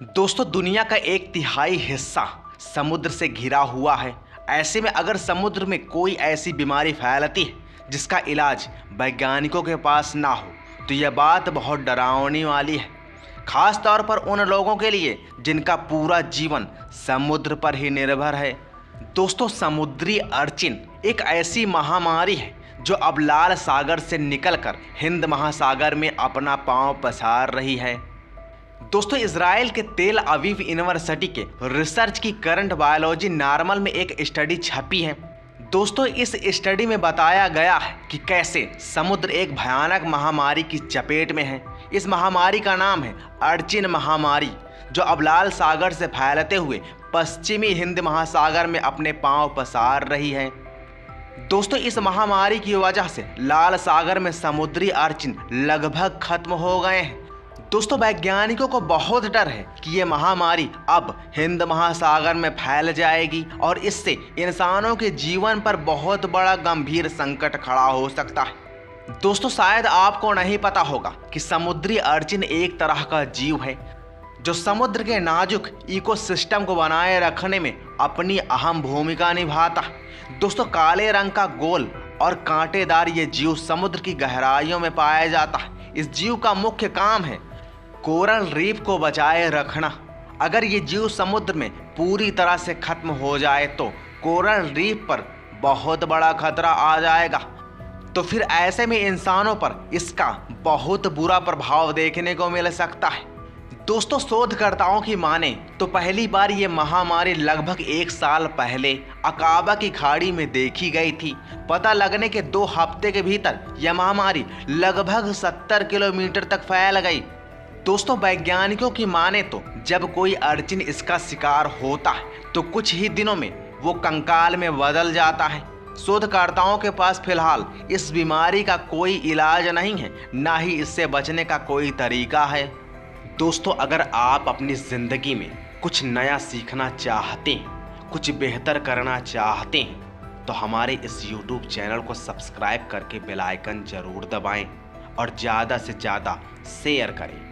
दोस्तों, दुनिया का 1/3 हिस्सा समुद्र से घिरा हुआ है। ऐसे में अगर समुद्र में कोई ऐसी बीमारी फैलती है जिसका इलाज वैज्ञानिकों के पास ना हो तो यह बात बहुत डरावनी वाली है, खास तौर पर उन लोगों के लिए जिनका पूरा जीवन समुद्र पर ही निर्भर है। दोस्तों, समुद्री अर्चिन एक ऐसी महामारी है जो अब लाल सागर से निकलकर हिंद महासागर में अपना पांव पसार रही है। दोस्तों, इजराइल के तेल अवीव यूनिवर्सिटी के रिसर्च की करंट बायोलॉजी नॉर्मल में एक स्टडी छपी है। दोस्तों, इस स्टडी में बताया गया है कि कैसे समुद्र एक भयानक महामारी की चपेट में है। इस महामारी का नाम है अर्चिन महामारी, जो अब लाल सागर से फैलते हुए पश्चिमी हिंद महासागर में अपने पांव पसार रही है। दोस्तों, इस महामारी की वजह से लाल सागर में समुद्री अर्चिन लगभग खत्म हो गए हैं। दोस्तों, वैज्ञानिकों को बहुत डर है कि ये महामारी अब हिंद महासागर में फैल जाएगी और इससे इंसानों के जीवन पर बहुत बड़ा गंभीर संकट खड़ा हो सकता है। दोस्तों, शायद आपको नहीं पता होगा कि समुद्री अर्चिन एक तरह का जीव है जो समुद्र के नाजुक इकोसिस्टम को बनाए रखने में अपनी अहम भूमिका निभाता है। दोस्तों, काले रंग का गोल और कांटेदार ये जीव समुद्र की गहराइयों में पाया जाता है। इस जीव का मुख्य काम है कोरल रीफ को बचाए रखना। अगर ये जीव समुद्र में पूरी तरह से खत्म हो जाए तो कोरल रीफ पर बहुत बड़ा खतरा आ जाएगा। तो फिर ऐसे में इंसानों पर इसका बहुत बुरा प्रभाव देखने को मिल सकता है। दोस्तों, शोधकर्ताओं की माने तो पहली बार ये महामारी लगभग 1 साल पहले अकाबा की खाड़ी में देखी गई थी। पता लगने के 2 हफ्ते के भीतर यह महामारी लगभग 70 किलोमीटर तक फैल गई। दोस्तों, वैज्ञानिकों की माने तो जब कोई अर्चिन इसका शिकार होता है तो कुछ ही दिनों में वो कंकाल में बदल जाता है। शोधकर्ताओं के पास फिलहाल इस बीमारी का कोई इलाज नहीं है, ना ही इससे बचने का कोई तरीका है। दोस्तों, अगर आप अपनी ज़िंदगी में कुछ नया सीखना चाहते हैं, कुछ बेहतर करना चाहते हैं तो हमारे इस YouTube चैनल को सब्सक्राइब करके बेल आइकन ज़रूर दबाएं और ज़्यादा से ज़्यादा शेयर करें।